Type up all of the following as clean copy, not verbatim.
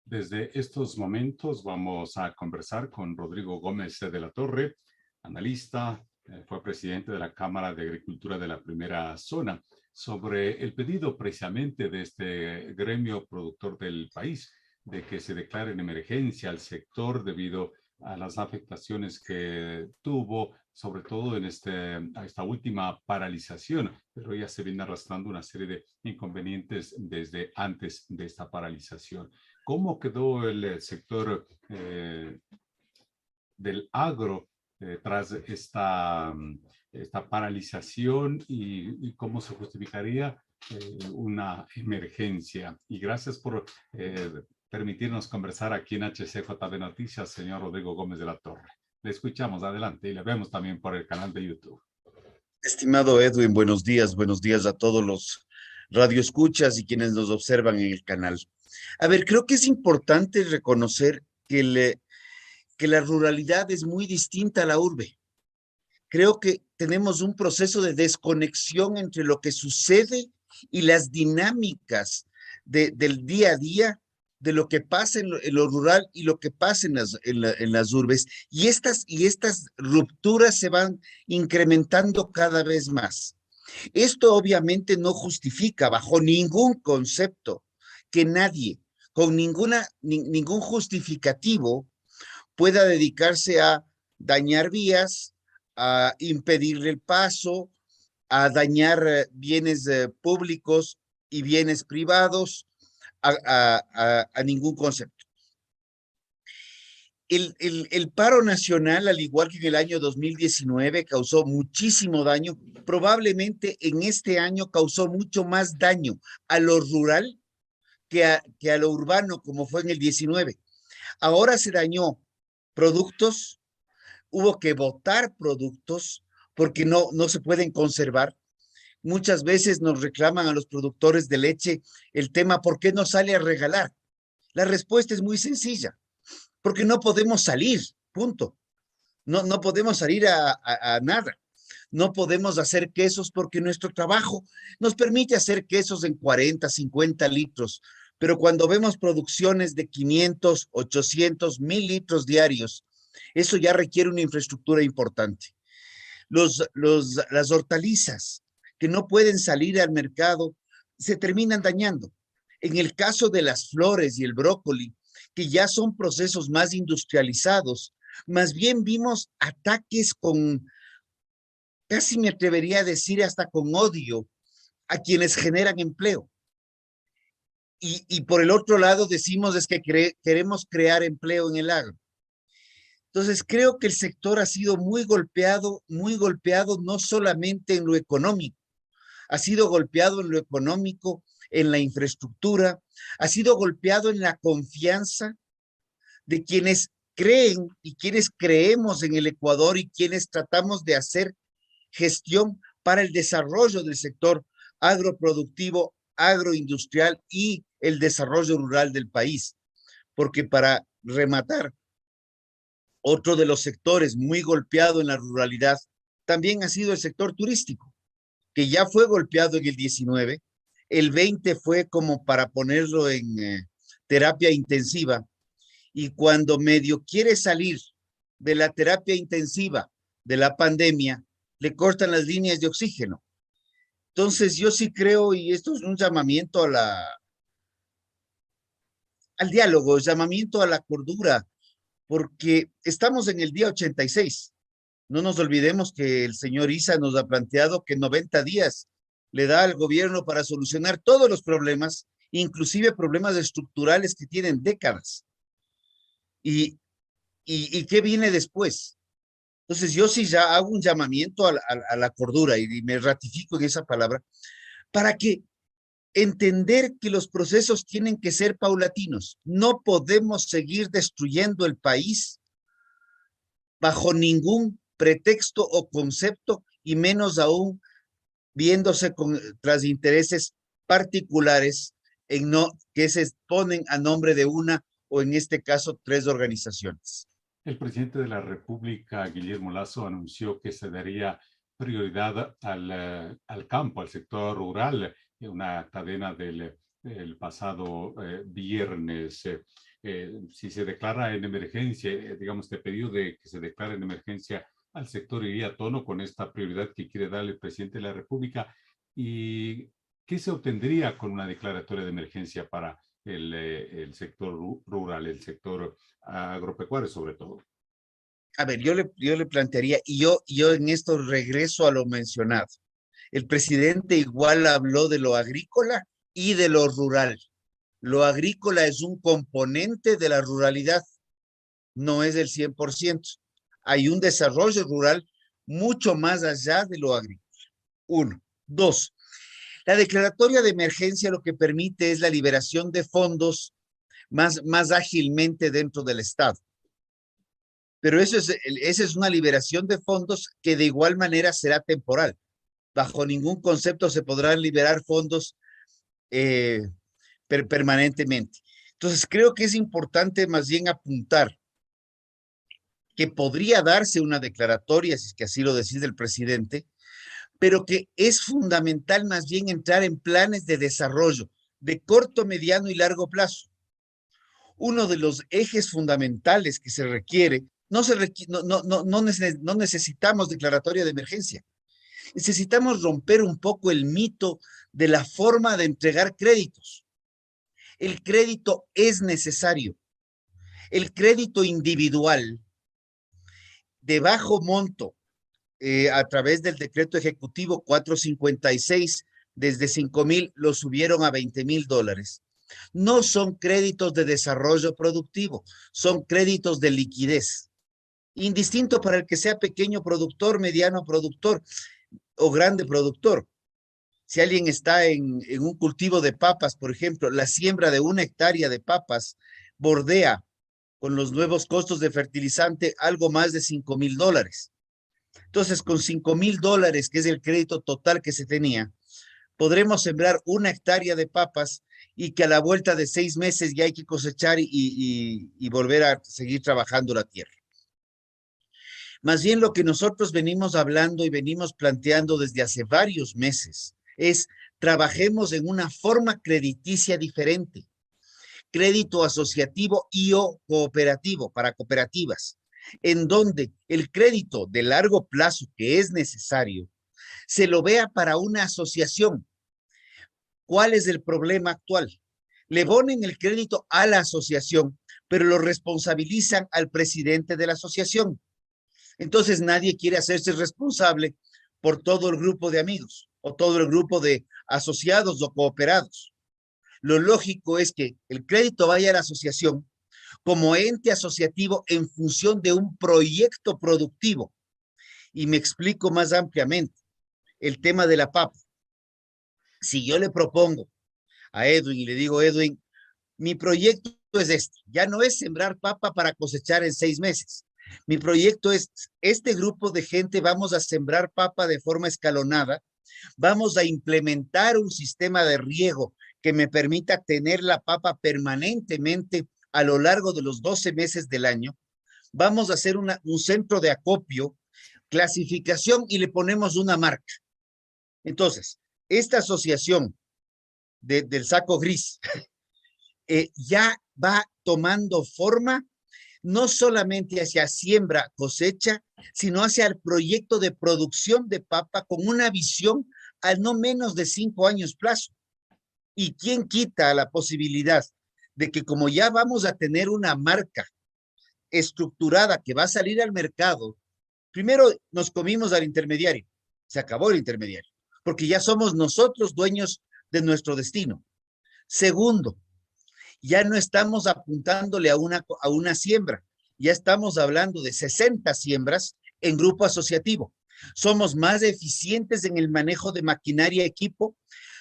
Desde estos momentos vamos a conversar con Rodrigo Gómez de la Torre, analista, fue presidente de la Cámara de Agricultura de la Primera Zona, sobre el pedido precisamente de este gremio productor del país de que se declare en emergencia al sector debido a las afectaciones que tuvo, sobre todo en esta última paralización, pero ya se viene arrastrando una serie de inconvenientes desde antes de esta paralización. ¿Cómo quedó el sector del agro tras esta paralización y cómo se justificaría una emergencia? Y gracias por permitirnos conversar aquí en HCJB Noticias, señor Rodrigo Gómez de la Torre. Le escuchamos, adelante, y le vemos también por el canal de YouTube. Estimado Edwin, buenos días a todos los radioescuchas y quienes nos observan en el canal. A ver, creo que es importante reconocer que la ruralidad es muy distinta a la urbe. Creo que tenemos un proceso de desconexión entre lo que sucede y las dinámicas del día a día, de lo que pasa en lo rural y lo que pasa en las urbes. Y estas rupturas se van incrementando cada vez más. Esto obviamente no justifica bajo ningún concepto que nadie con ningún justificativo pueda dedicarse a dañar vías, a impedirle el paso, a dañar bienes públicos y bienes privados, a ningún concepto. El paro nacional, al igual que en el año 2019, causó muchísimo daño. Probablemente en este año causó mucho más daño a lo rural que a lo urbano, como fue en el 19. Ahora se dañó productos, hubo que botar productos porque no se pueden conservar. Muchas veces nos reclaman a los productores de leche el tema, ¿por qué no sale a regalar? La respuesta es muy sencilla, porque no podemos salir, punto. No podemos salir a nada. No podemos hacer quesos porque nuestro trabajo nos permite hacer quesos en 40, 50 litros, pero cuando vemos producciones de 500, 800, 1000 litros diarios, eso ya requiere una infraestructura importante. Las hortalizas que no pueden salir al mercado se terminan dañando. En el caso de las flores y el brócoli, que ya son procesos más industrializados, más bien vimos ataques casi me atrevería a decir hasta con odio a quienes generan empleo. Y por el otro lado decimos es que queremos crear empleo en el agro. Entonces creo que el sector ha sido muy golpeado no solamente en lo económico, ha sido golpeado en lo económico, en la infraestructura, ha sido golpeado en la confianza de quienes creen y quienes creemos en el Ecuador y quienes tratamos de hacer gestión para el desarrollo del sector agroproductivo, agroindustrial y el desarrollo rural del país. Porque para rematar, otro de los sectores muy golpeado en la ruralidad también ha sido el sector turístico, que ya fue golpeado en el 19, el 20 fue como para ponerlo en terapia intensiva, y cuando medio quiere salir de la terapia intensiva de la pandemia, le cortan las líneas de oxígeno. Entonces yo sí creo, y esto es un llamamiento al diálogo, llamamiento a la cordura, porque estamos en el día 86. No nos olvidemos que el señor Issa nos ha planteado que 90 días le da al gobierno para solucionar todos los problemas, inclusive problemas estructurales que tienen décadas. ¿Y qué viene después? Entonces yo sí ya hago un llamamiento a la cordura y me ratifico en esa palabra para que entender que los procesos tienen que ser paulatinos. No podemos seguir destruyendo el país bajo ningún pretexto o concepto y menos aún viéndose tras intereses particulares que se ponen a nombre de una o en este caso 3 organizaciones. El presidente de la República, Guillermo Lasso, anunció que se daría prioridad al campo, al sector rural, en una cadena del pasado viernes. si se declara en emergencia, digamos, este pedido de que se declare en emergencia al sector iría a tono con esta prioridad que quiere darle el presidente de la República. ¿Y qué se obtendría con una declaratoria de emergencia para el sector rural, el sector agropecuario sobre todo? A ver, yo le plantearía, y yo en esto regreso a lo mencionado. El presidente igual habló de lo agrícola y de lo rural. Lo agrícola es un componente de la ruralidad, no es el 100%. Hay un desarrollo rural mucho más allá de lo agrícola. Uno. Dos, la declaratoria de emergencia lo que permite es la liberación de fondos más ágilmente dentro del Estado. Pero esa es una liberación de fondos que de igual manera será temporal. Bajo ningún concepto se podrán liberar fondos permanentemente. Entonces, creo que es importante más bien apuntar que podría darse una declaratoria, si es que así lo decide el presidente, pero que es fundamental más bien entrar en planes de desarrollo de corto, mediano y largo plazo. Uno de los ejes fundamentales que se requiere, no necesitamos declaratoria de emergencia. Necesitamos romper un poco el mito de la forma de entregar créditos. El crédito es necesario. El crédito individual de bajo monto, a través del decreto ejecutivo 456, desde 5,000 lo subieron a $20,000. No son créditos de desarrollo productivo, son créditos de liquidez. Indistinto para el que sea pequeño productor, mediano productor o grande productor. Si alguien está en un cultivo de papas, por ejemplo, la siembra de 1 hectárea de papas bordea con los nuevos costos de fertilizante algo más de $5,000. Entonces, con $5,000, que es el crédito total que se tenía, podremos sembrar 1 hectárea de papas y que a la vuelta de 6 meses ya hay que cosechar y volver a seguir trabajando la tierra. Más bien lo que nosotros venimos hablando y venimos planteando desde hace varios meses es trabajemos en una forma crediticia diferente, crédito asociativo y o cooperativo para cooperativas, en donde el crédito de largo plazo que es necesario se lo vea para una asociación. ¿Cuál es el problema actual? Le ponen el crédito a la asociación, pero lo responsabilizan al presidente de la asociación. Entonces nadie quiere hacerse responsable por todo el grupo de amigos o todo el grupo de asociados o cooperados. Lo lógico es que el crédito vaya a la asociación como ente asociativo en función de un proyecto productivo. Y me explico más ampliamente el tema de la papa. Si yo le propongo a Edwin y le digo, Edwin, mi proyecto es este, ya no es sembrar papa para cosechar en 6 meses. Mi proyecto es, este grupo de gente vamos a sembrar papa de forma escalonada, vamos a implementar un sistema de riego que me permita tener la papa permanentemente a lo largo de los 12 meses del año, vamos a hacer un centro de acopio, clasificación y le ponemos una marca. Entonces, esta asociación del saco gris ya va tomando forma no solamente hacia siembra, cosecha, sino hacia el proyecto de producción de papa con una visión a no menos de 5 años plazo. ¿Y quién quita la posibilidad de que como ya vamos a tener una marca estructurada que va a salir al mercado, primero nos comimos al intermediario, se acabó el intermediario, porque ya somos nosotros dueños de nuestro destino. Segundo, ya no estamos apuntándole a una siembra, ya estamos hablando de 60 siembras en grupo asociativo. Somos más eficientes en el manejo de maquinaria y equipo,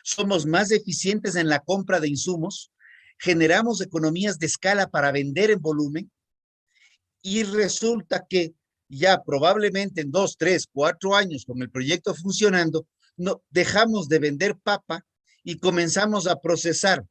somos más eficientes en la compra de insumos, generamos economías de escala para vender en volumen y resulta que ya probablemente en 2, 3, 4 años con el proyecto funcionando, no, dejamos de vender papa y comenzamos a procesar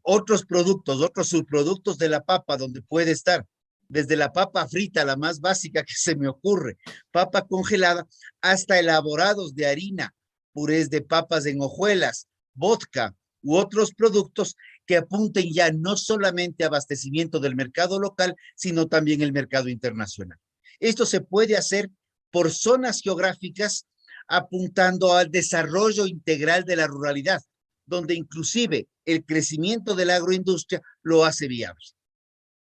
otros productos, otros subproductos de la papa, donde puede estar desde la papa frita, la más básica que se me ocurre, papa congelada, hasta elaborados de harina, purés de papas en hojuelas, vodka u otros productos que apunten ya no solamente a abastecimiento del mercado local, sino también el mercado internacional. Esto se puede hacer por zonas geográficas apuntando al desarrollo integral de la ruralidad, donde inclusive el crecimiento de la agroindustria lo hace viable.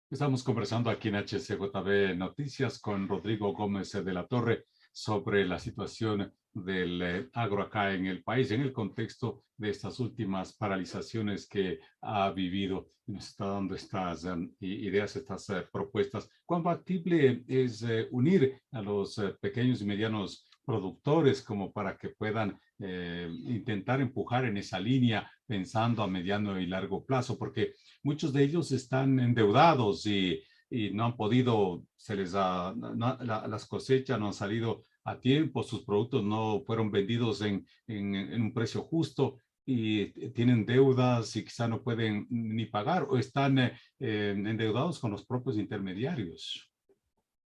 Estamos conversando aquí en HCJB Noticias con Rodrigo Gómez de la Torre sobre la situación del agro acá en el país, en el contexto de estas últimas paralizaciones que ha vivido. Nos está dando estas ideas, estas propuestas. ¿Cuán factible es unir a los pequeños y medianos productores como para que puedan intentar empujar en esa línea pensando a mediano y largo plazo? Porque muchos de ellos están endeudados y no han podido, las cosechas no han salido a tiempo, sus productos no fueron vendidos en un precio justo y tienen deudas y quizá no pueden ni pagar o están endeudados con los propios intermediarios.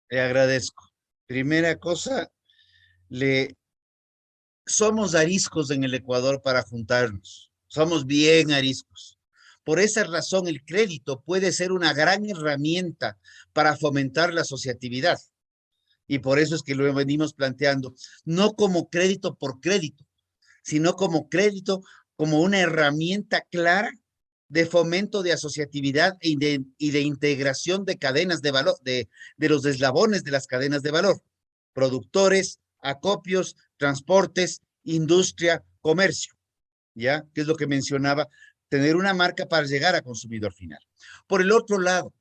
Le agradezco. Primera cosa, somos ariscos en el Ecuador para juntarnos. Somos bien ariscos. Por esa razón, el crédito puede ser una gran herramienta para fomentar la asociatividad. Y por eso es que lo venimos planteando, no como crédito por crédito, sino como crédito, como una herramienta clara de fomento de asociatividad y de integración de cadenas de valor, de los eslabones de las cadenas de valor, productores, acopios, transportes, industria, comercio, ¿ya? Que es lo que mencionaba, tener una marca para llegar a consumidor final. Por el otro lado,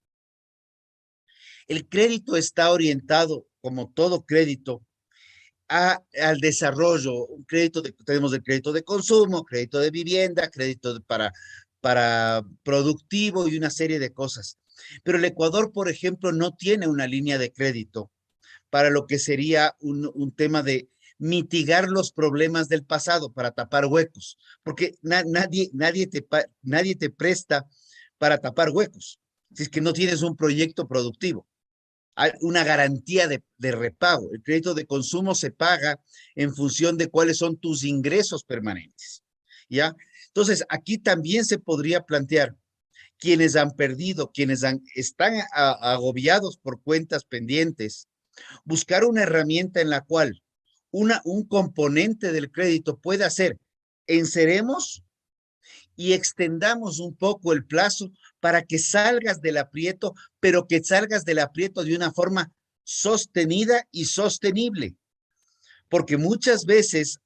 el crédito está orientado, como todo crédito, al desarrollo. Un crédito tenemos el crédito de consumo, crédito de vivienda, crédito para productivo y una serie de cosas. Pero el Ecuador, por ejemplo, no tiene una línea de crédito para lo que sería un tema de mitigar los problemas del pasado, para tapar huecos, porque nadie te presta para tapar huecos, si es que no tienes un proyecto productivo. Hay una garantía de repago. El crédito de consumo se paga en función de cuáles son tus ingresos permanentes, ¿ya? Entonces, aquí también se podría plantear quienes han perdido, están agobiados por cuentas pendientes, buscar una herramienta en la cual un componente del crédito pueda ser, enceremos y extendamos un poco el plazo para que salgas del aprieto, pero que salgas del aprieto de una forma sostenida y sostenible. Porque muchas veces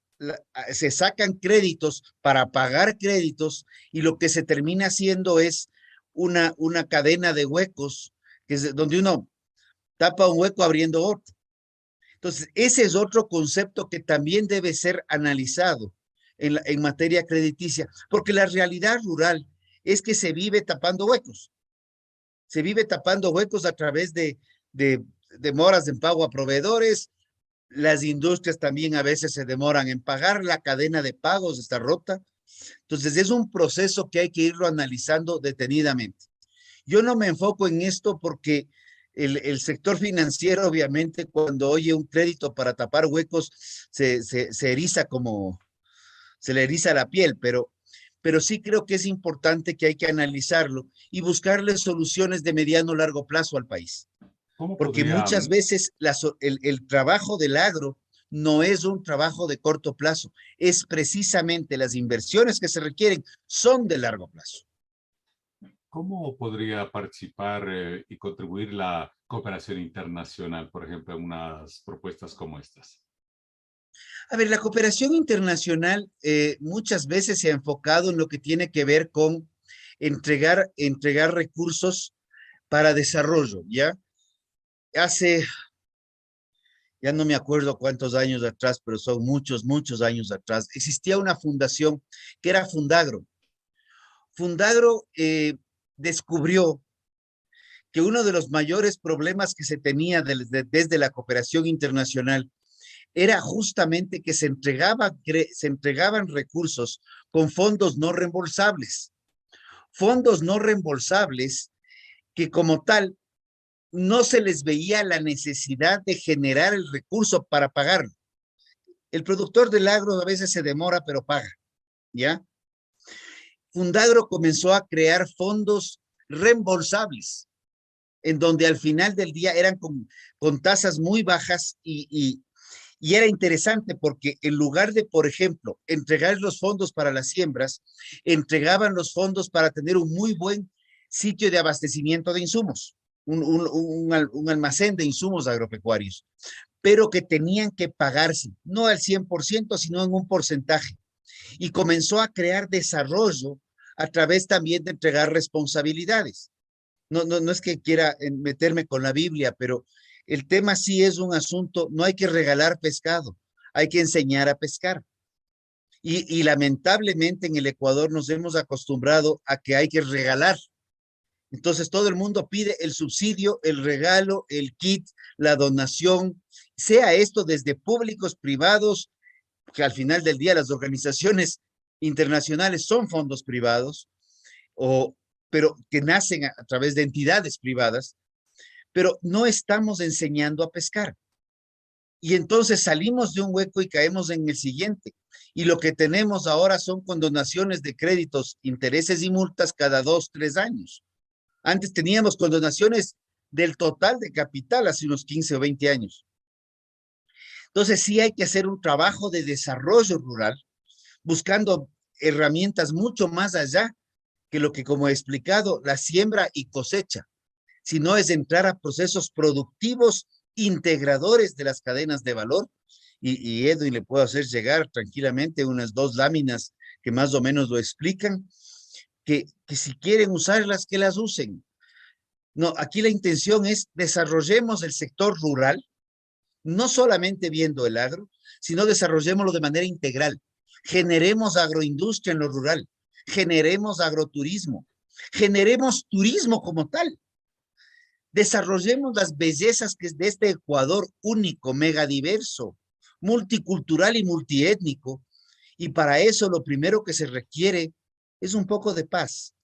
se sacan créditos para pagar créditos y lo que se termina haciendo es una cadena de huecos, que es donde uno tapa un hueco abriendo otro. Entonces, ese es otro concepto que también debe ser analizado en materia crediticia, porque la realidad rural es que se vive tapando huecos. Se vive tapando huecos a través de demoras en pago a proveedores. Las industrias también a veces se demoran en pagar, la cadena de pagos está rota. Entonces, es un proceso que hay que irlo analizando detenidamente. Yo no me enfoco en esto porque el sector financiero, obviamente, cuando oye un crédito para tapar huecos, se eriza se le eriza la piel, pero sí creo que es importante que hay que analizarlo y buscarle soluciones de mediano o largo plazo al país. ¿Cómo Porque podría, muchas veces el trabajo del agro no es un trabajo de corto plazo, es precisamente las inversiones que se requieren son de largo plazo. cómo podría participar y contribuir la cooperación internacional, por ejemplo, en unas propuestas como estas? A ver, la cooperación internacional muchas veces se ha enfocado en lo que tiene que ver con entregar recursos para desarrollo, ¿ya? Ya no me acuerdo cuántos años atrás, pero son muchos años atrás, existía una fundación que era Fundagro. Fundagro descubrió que uno de los mayores problemas que se tenía desde la cooperación internacional era justamente que se entregaban recursos con fondos no reembolsables. Fondos no reembolsables que como tal no se les veía la necesidad de generar el recurso para pagarlo. El productor del agro a veces se demora, pero paga, ¿ya? Fundagro comenzó a crear fondos reembolsables, en donde al final del día eran con tasas muy bajas y era interesante porque en lugar de, por ejemplo, entregar los fondos para las siembras, entregaban los fondos para tener un muy buen sitio de abastecimiento de insumos, un almacén de insumos agropecuarios, pero que tenían que pagarse, no al 100%, sino en un porcentaje. Y comenzó a crear desarrollo a través también de entregar responsabilidades. No es que quiera meterme con la Biblia, pero el tema sí es un asunto, no hay que regalar pescado, hay que enseñar a pescar. Y lamentablemente en el Ecuador nos hemos acostumbrado a que hay que regalar. Entonces todo el mundo pide el subsidio, el regalo, el kit, la donación, sea esto desde públicos, privados, que al final del día las organizaciones internacionales son fondos privados, pero que nacen a través de entidades privadas, pero no estamos enseñando a pescar. Y entonces salimos de un hueco y caemos en el siguiente. Y lo que tenemos ahora son condonaciones de créditos, intereses y multas cada 2, 3 años. Antes teníamos condonaciones del total de capital hace unos 15 o 20 años. Entonces sí hay que hacer un trabajo de desarrollo rural, buscando herramientas mucho más allá que lo que, como he explicado, la siembra y cosecha, sino es entrar a procesos productivos integradores de las cadenas de valor. Y Edwin le puedo hacer llegar tranquilamente unas 2 láminas que más o menos lo explican, que si quieren usarlas, que las usen. No, aquí la intención es desarrollemos el sector rural, no solamente viendo el agro, sino desarrollémoslo de manera integral. Generemos agroindustria en lo rural, generemos agroturismo, generemos turismo como tal. Desarrollemos las bellezas que es de este Ecuador único, megadiverso, multicultural y multiétnico. Y para eso lo primero que se requiere es un poco de paz.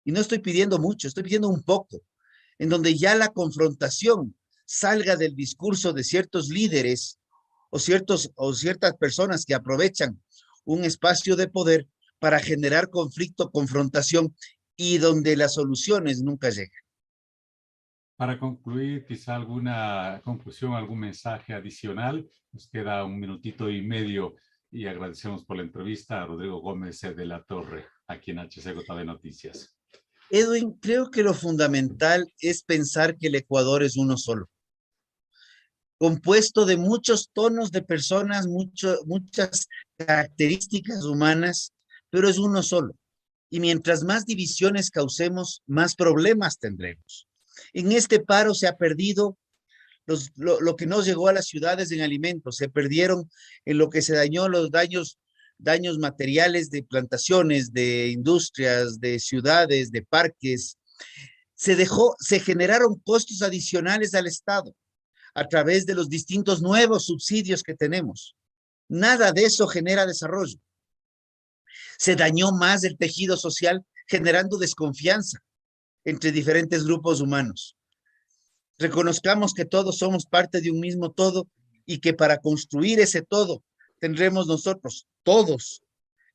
Y no estoy pidiendo mucho, estoy pidiendo un poco, en donde ya la confrontación salga del discurso de ciertos líderes o ciertas personas que aprovechan un espacio de poder para generar conflicto, confrontación y donde las soluciones nunca llegan. Para concluir, quizá alguna conclusión, algún mensaje adicional. Nos queda 1 minutito y medio y agradecemos por la entrevista a Rodrigo Gómez de la Torre, aquí en HCJB Noticias. Edwin, creo que lo fundamental es pensar que el Ecuador es uno solo, compuesto de muchos tonos de personas, muchas características humanas, pero es uno solo. Y mientras más divisiones causemos, más problemas tendremos. En este paro se ha perdido lo que nos llegó a las ciudades en alimentos, se perdieron en lo que se dañó los daños materiales de plantaciones, de industrias, de ciudades, de parques. Se generaron costos adicionales al Estado a través de los distintos nuevos subsidios que tenemos. Nada de eso genera desarrollo. Se dañó más el tejido social generando desconfianza entre diferentes grupos humanos. Reconozcamos que todos somos parte de un mismo todo y que para construir ese todo tendremos nosotros, todos,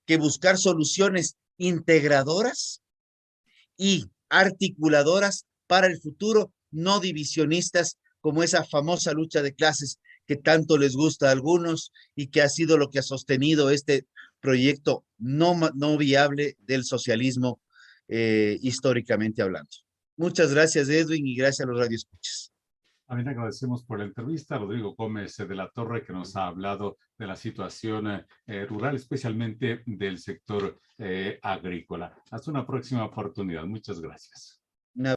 que buscar soluciones integradoras y articuladoras para el futuro, no divisionistas como esa famosa lucha de clases que tanto les gusta a algunos y que ha sido lo que ha sostenido este proyecto no viable del socialismo históricamente hablando. Muchas gracias, Edwin, y gracias a los radioescuchas. También agradecemos por la entrevista a Rodrigo Gómez de la Torre, que nos ha hablado de la situación rural, especialmente del sector agrícola. Hasta una próxima oportunidad. Muchas gracias.